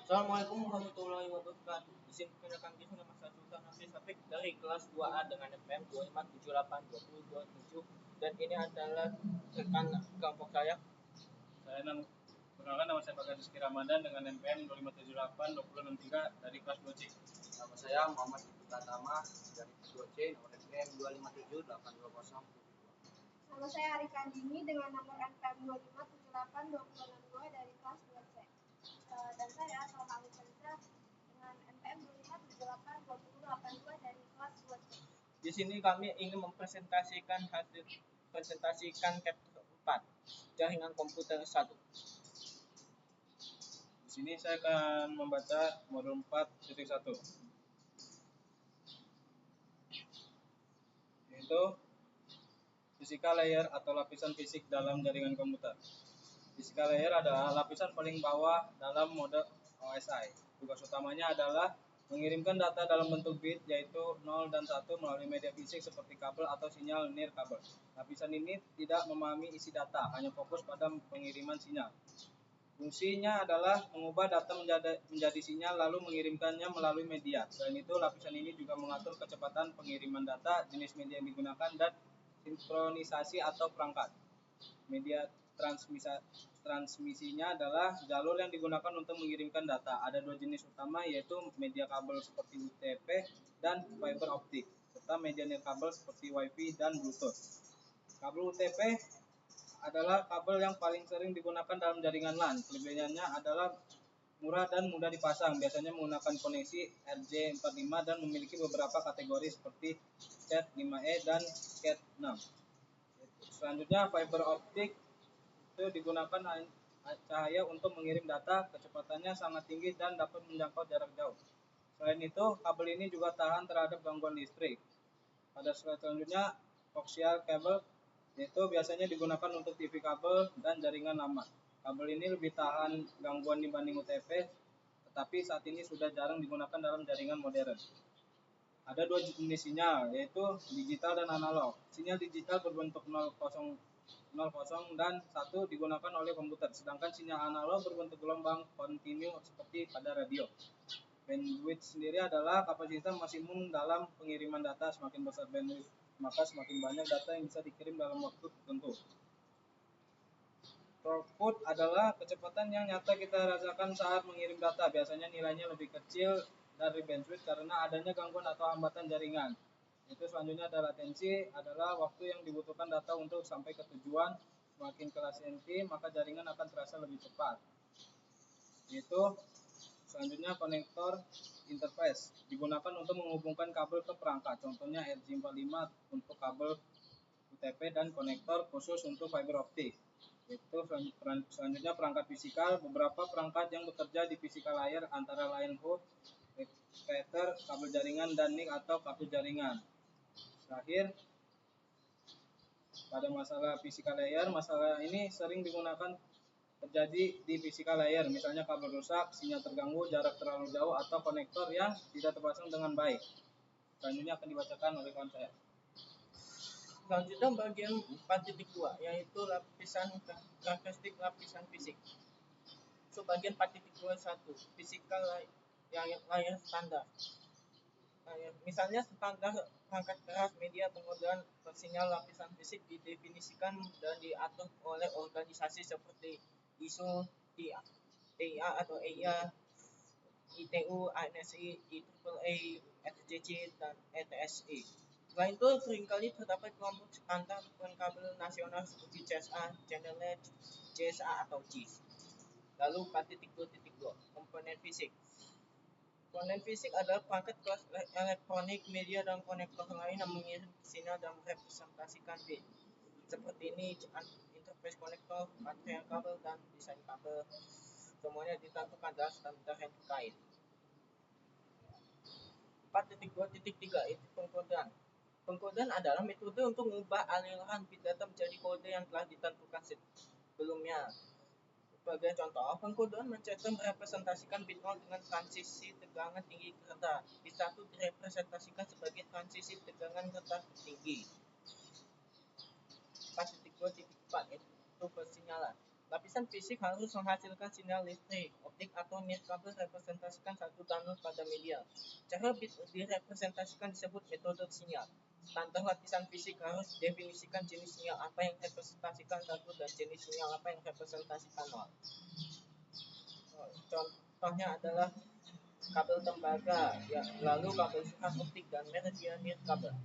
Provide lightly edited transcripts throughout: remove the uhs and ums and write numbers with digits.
Assalamualaikum warahmatullahi wabarakatuh. Di sini rekan kita nama saya Sultan Hafiz Safik dari kelas 2A dengan NPM 25782027 dan ini adalah rekan kelompok saya. Perkenalkan, nama saya Pak Rizky Ramadan dengan NPM 25782063 dari kelas 2C. Nama saya Muhammad Ibnu Pratama dari kelas 2C nomor NPM 2578220. Nama saya Arika Andini dengan nomor NPM 2578262 dari kelas 2C. Dan saya Salma Alisa dengan NPM 2578282 dari kelas 2C. Di sini kami ingin mempresentasikan hasil chapter 4 jaringan komputer 1. Di sini saya akan membaca modul 4.1, yaitu physical layer atau lapisan fisik dalam jaringan komputer. Physical layer adalah lapisan paling bawah dalam mode OSI. Tugas utamanya adalah mengirimkan data dalam bentuk bit, yaitu 0 dan 1 melalui media fisik seperti kabel atau sinyal nirkabel. Lapisan ini tidak memahami isi data, hanya fokus pada pengiriman sinyal. Fungsinya adalah mengubah data menjadi sinyal lalu mengirimkannya melalui media. Selain itu, lapisan ini juga mengatur kecepatan pengiriman data, jenis media yang digunakan, dan sinkronisasi atau perangkat. Media transmisinya adalah jalur yang digunakan untuk mengirimkan data. Ada dua jenis utama, yaitu media kabel seperti UTP dan fiber optik, serta media nirkabel seperti Wi-Fi dan Bluetooth. Kabel UTP adalah kabel yang paling sering digunakan dalam jaringan LAN. Kelebihannya adalah murah dan mudah dipasang, biasanya menggunakan koneksi RJ45 dan memiliki beberapa kategori seperti Cat5e dan Cat6. Selanjutnya, fiber optik itu digunakan cahaya untuk mengirim data, kecepatannya sangat tinggi dan dapat menjangkau jarak jauh. Selain itu, kabel ini juga tahan terhadap gangguan listrik. Pada slide selanjutnya, coaxial cable, yaitu biasanya digunakan untuk TV kabel dan jaringan lama. Kabel ini lebih tahan gangguan dibanding UTP, tetapi saat ini sudah jarang digunakan dalam jaringan modern. Ada dua jenis sinyal, yaitu digital dan analog. Sinyal digital berbentuk 00 dan 1 digunakan oleh komputer, sedangkan sinyal analog berbentuk gelombang kontinu seperti pada radio. Bandwidth sendiri adalah kapasitas maksimum dalam pengiriman data. Semakin besar bandwidth, maka semakin banyak data yang bisa dikirim dalam waktu tertentu. Throughput adalah kecepatan yang nyata kita rasakan saat mengirim data. Biasanya nilainya lebih kecil dari bandwidth karena adanya gangguan atau hambatan jaringan. Itu selanjutnya ada latensi, adalah waktu yang dibutuhkan data untuk sampai ke tujuan. Semakin ke latensi, maka jaringan akan terasa lebih cepat. Itu selanjutnya konektor interface, digunakan untuk menghubungkan kabel ke perangkat. Contohnya RJ45 untuk kabel UTP dan konektor khusus untuk fiber optik. Itu selanjutnya perangkat fisikal, beberapa perangkat yang bekerja di physical layer antara lain host, repeater, kabel jaringan, dan NIC atau kartu jaringan. Terakhir, pada masalah physical layer, masalah ini sering digunakan terjadi di physical layer, misalnya kabel rusak, sinyal terganggu, jarak terlalu jauh, atau konektor yang tidak terpasang dengan baik. Selanjutnya akan dibacakan oleh kawan saya. Selanjutnya bagian 4.2, yaitu karakteristik lapisan fisik. Bagian 4.21, physical layer standar. Misalnya standar perangkat keras, media, pengodean sinyal lapisan fisik didefinisikan dan diatur oleh organisasi seperti ISO, TIA atau EIA, ITU, ANSI, IEEE, FJC, dan ETSI. Selain itu, seringkali terdapat kelompok standar kabel nasional seperti CSA, Channel-Edge, CSA, atau JIS. Lalu 4.2.2, komponen fisik. Komponen fisik adalah perangkat kelas elektronik, media, dan konektor lain yang mengirim sinyal dan merepresentasikan bit. Seperti ini, interface konektor, baterai kabel, dan desain kabel. Semuanya ditentukan dalam standar yang terkait. 4.2.3 itu pengkodean. Pengkodean adalah metode untuk mengubah aliran bit data menjadi kode yang telah ditentukan sebelumnya. Sebagai contoh, pengkodean mencetak merepresentasikan bit 0 dengan transisi tegangan tinggi ke rendah. Bit 1 direpresentasikan sebagai transisi tegangan rendah ke tinggi. 4.2.4 itu persinyalan. Lapisan fisik harus menghasilkan sinyal listrik. Optik atau nirkabel representasikan satu danus pada media. Cara direpresentasikan disebut metode sinyal. Standar lapisan fisik harus definisikan jenis sinyal apa yang representasikan satu dan jenis sinyal apa yang representasikan nol. Contohnya adalah kabel tembaga, ya, lalu kabel surat optik dan media nirkabel.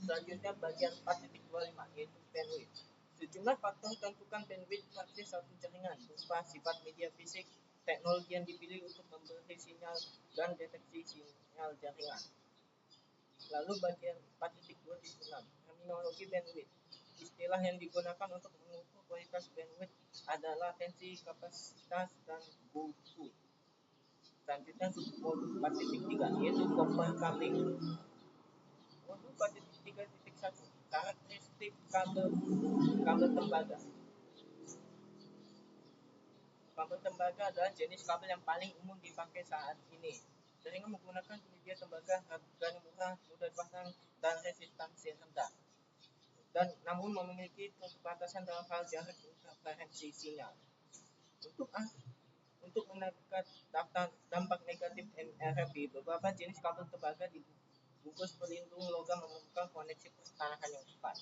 Selanjutnya bagian 4.25 yaitu bandwidth. Sejumlah faktor tentukan bandwidth praktis satu jaringan berupa sifat media fisik, teknologi yang dipilih untuk memberi sinyal, dan deteksi sinyal jaringan. Lalu bagian 4.26 terminologi bandwidth. Istilah yang digunakan untuk mengukur kualitas bandwidth adalah latensi, kapasitas, dan throughput. Selanjutnya submodul 4.3 yaitu copper coupling. Modul 4.3.1 karakteristik kabel tembaga. Kabel tembaga adalah jenis kabel yang paling umum dipakai saat ini. Jaringan menggunakan media tembaga harganya murah, mudah dipasang, dan resistansi rendah. Dan namun memiliki keterbatasan dalam hal jarak interferensi sinyal. Untuk menekan dampak negatif MRFI, beberapa jenis kabel tembaga dibungkus pelindung logam memerlukan koneksi pertahanan yang tepat.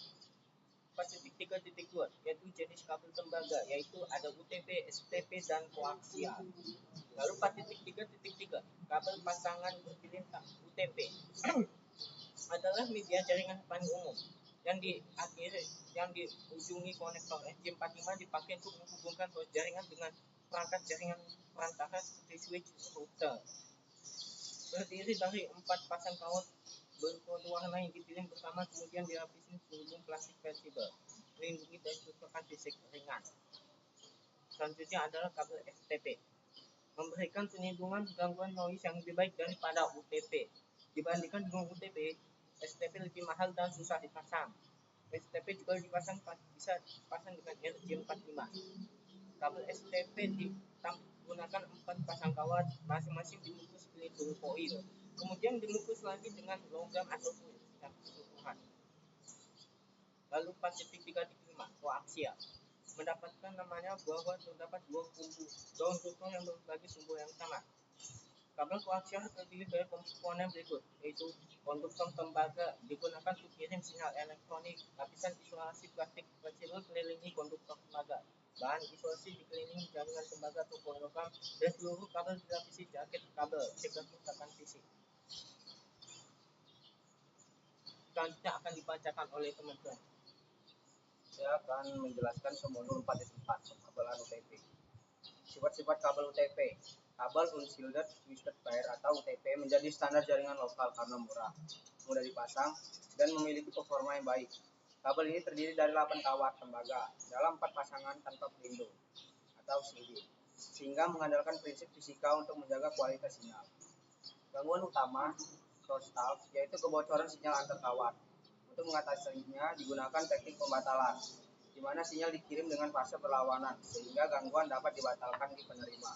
4.3.2 yaitu jenis kabel tembaga, yaitu ada UTP, STP, dan koaksial. Lalu 4.3.3 kabel pasangan berpilih UTP adalah media jaringan paling umum yang diujungi konektor SJ45 dipakai untuk menghubungkan host jaringan dengan perangkat jaringan perantara seperti switch router. Terdiri dari 4 pasang kawat berkode warna yang dipilih bersama, kemudian dilapisi selubung plastik fleksibel melindungi dari kerusakan fisik ringan. Selanjutnya adalah kabel STP, memberikan perlindungan gangguan noise yang lebih baik daripada UTP. Dibandingkan dengan UTP, STP lebih mahal dan susah dipasang. STP juga bisa dipasang dengan RJ45. Kabel STP digunakan 4 pasang kawat, masing-masing dibungkus pelindung foil, kemudian dibungkus lagi dengan logam atau kulit secara keseluruhan. Lalu 4.3.5 koaksial mendapatkan namanya bahwa terdapat dua daun tutung yang berbagi sumber yang sama. Kabel koaksial terdiri dari komponen berikut, yaitu konduktor tembaga digunakan untuk kirim sinyal elektronik, lapisan isolasi plastik fleksibel kelilingi konduktor tembaga, bahan isolasi dikelilingi jaringan tembaga atau logam, dan seluruh kabel dilapisi jaket kabel cegah kerusakan fisik. Selanjutnya akan dibacakan oleh teman-teman. Saya akan menjelaskan submodul 4.4 kekebalan UTP. Sifat-sifat kabel UTP. Kabel unshielded twisted pair atau UTP menjadi standar jaringan lokal karena murah, mudah dipasang, dan memiliki performa yang baik. Kabel ini terdiri dari 8 kawat tembaga dalam 4 pasangan tanpa pelindung atau CD, sehingga mengandalkan prinsip fisika untuk menjaga kualitas sinyal. Gangguan utama crosstalk yaitu kebocoran sinyal antar kawat. Untuk mengatasinya digunakan teknik pembatalan, di mana sinyal dikirim dengan fase berlawanan, sehingga gangguan dapat dibatalkan di penerima.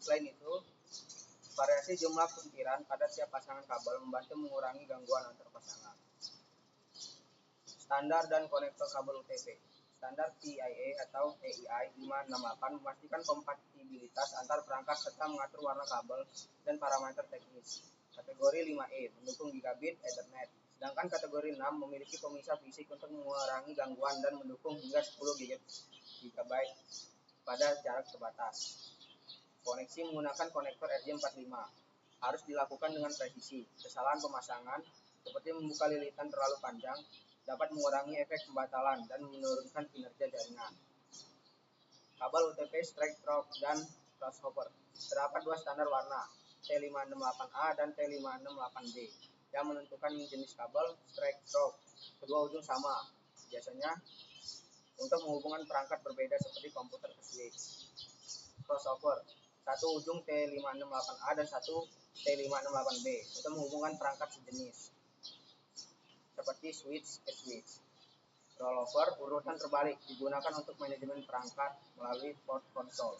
Selain itu, variasi jumlah puntiran pada setiap pasangan kabel membantu mengurangi gangguan antar pasangan. Standar dan konektor kabel UTP. Standar TIA atau TII 568 memastikan kompatibilitas antar perangkat serta mengatur warna kabel dan parameter teknis. Kategori 5E mendukung gigabit Ethernet, sedangkan kategori 6 memiliki pemisah fisik untuk mengurangi gangguan dan mendukung hingga 10 GB pada jarak terbatas. Koneksi menggunakan konektor RJ45 harus dilakukan dengan presisi. Kesalahan pemasangan seperti membuka lilitan terlalu panjang dapat mengurangi efek pembatalan dan menurunkan kinerja jaringan. Kabel UTP strike through dan crossover. Terdapat dua standar warna, T568A dan T568B, yang menentukan jenis kabel strike through. Kedua ujung sama, biasanya untuk menghubungkan perangkat berbeda seperti komputer ke switch. Crossover, satu ujung T568A dan satu T568B untuk menghubungkan perangkat sejenis seperti switch ke switch. Rollover, urutan terbalik, digunakan untuk manajemen perangkat melalui port console.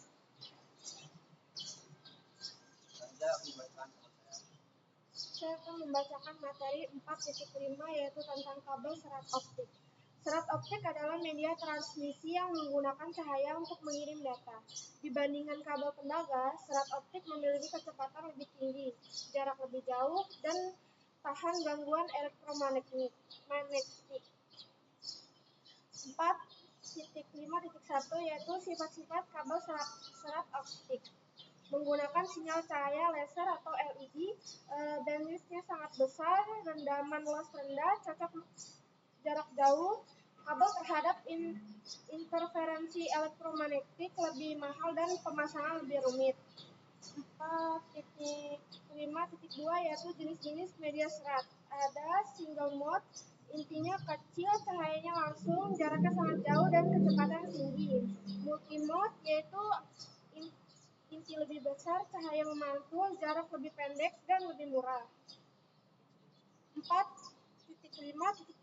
Saya akan membacakan materi 4.5 yaitu tentang kabel serat optik. Serat optik adalah media transmisi yang menggunakan cahaya untuk mengirim data. Dibandingkan kabel tembaga, serat optik memiliki kecepatan lebih tinggi, jarak lebih jauh, dan tahan gangguan elektromagnetik. 4.5.1 yaitu sifat-sifat kabel serat optik. Menggunakan sinyal cahaya laser atau LED, bandwidth-nya sangat besar, rendaman loss rendah, cocok jarak jauh, kabel terhadap interferensi elektromagnetik lebih mahal dan pemasangan lebih rumit. 4.5.2 yaitu jenis-jenis media serat. Ada single mode, intinya kecil, cahayanya langsung, jaraknya sangat jauh, dan kecepatan tinggi. Multimode yaitu inti lebih besar, cahaya memantul, jarak lebih pendek, dan lebih murah. 4.5.3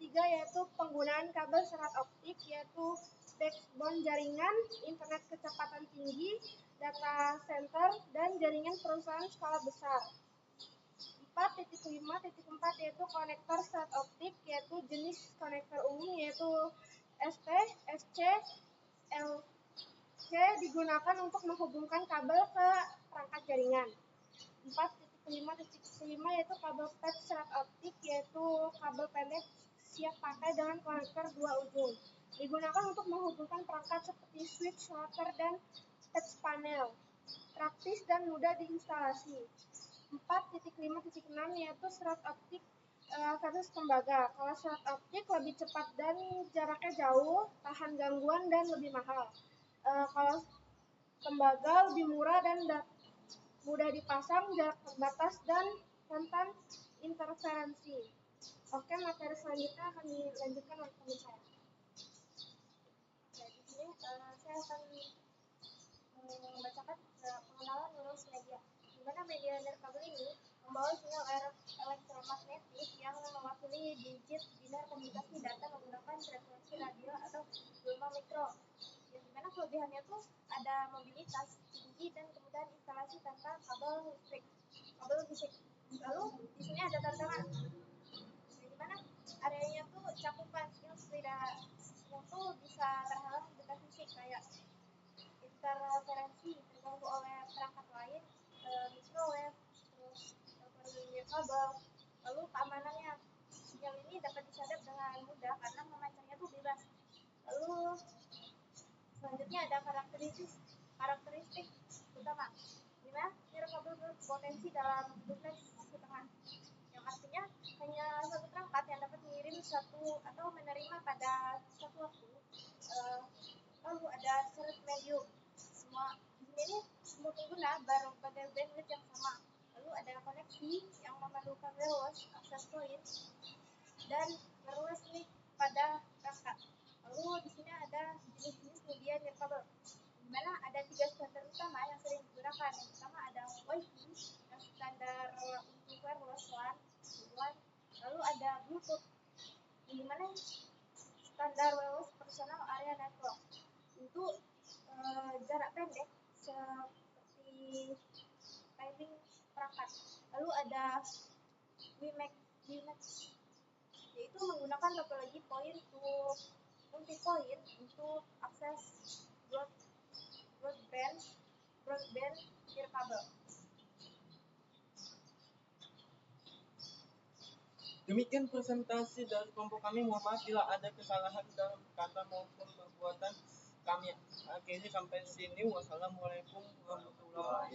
yaitu penggunaan kabel serat optik, yaitu backbone jaringan, internet kecepatan tinggi, data center, dan jaringan perusahaan skala besar. 4.5.4 yaitu konektor serat optik, yaitu jenis konektor umum yaitu ST, SC, LC digunakan untuk menghubungkan kabel ke perangkat jaringan. 4.5.5 yaitu kabel patch serat optik, yaitu kabel pendek siap pakai dengan konektor dua ujung. Digunakan untuk menghubungkan perangkat seperti switch, router, dan touch panel. Praktis dan mudah diinstalasi. 4.5.6 yaitu serat optik versus tembaga. Kalau serat optik lebih cepat dan jaraknya jauh, tahan gangguan, dan lebih mahal. Kalau tembaga lebih murah dan mudah dipasang, jarak terbatas, dan rentan interferensi. Oke, materi selanjutnya akan dilanjutkan oleh teman saya. Oke, di sini saya akan membacakan pengenalan lulus media. Di mana media nirkabel ini membawa sinyal elektromagnetik yang mewakili digit binar komunikasi data menggunakan frekuensi radio atau gelombang mikro. Yang dimana kelebihannya tuh ada mobilitas tinggi dan kemudahan instalasi tanpa kabel listrik, kabel fisik. Lalu di sini ada tantangan, di mana areanya tuh cakupan yang tuh bisa terhalang benda fisik kayak interferensi terganggu oleh perangkat lain, microwave, terus perlindungan kabel. Lalu keamanannya, sinyal ini dapat disadap dengan mudah karena memancarnya tuh bebas. Lalu selanjutnya ada karakteristik utama, dimana nirkabel berpotensi dalam duplex setengah, yang artinya hanya satu perangkat yang dapat mengirim satu atau menerima pada satu waktu. Lalu ada seret medium, di sini semua pengguna berbagai bandwidth yang sama. Lalu ada koneksi yang memerlukan wireless access point dan wireless link pada perangkat. Lalu di sini ada jenis-jenis media nirkabel, di mana ada 3 standar utama yang sering digunakan. Yang pertama ada Wi-Fi yang standar untuk wireless LAN. Lalu ada Bluetooth, di mana standar wireless personal area network untuk jarak pendek seperti timing perangkat. Lalu ada WiMAX, yaitu menggunakan topologi point to multipoint untuk akses broadband nirkabel. Demikian presentasi dari kelompok kami. Mohon maaf bila ada kesalahan dalam kata maupun perbuatan kami. Akhirnya sampai sini. Wassalamualaikum warahmatullahi wabarakatuh.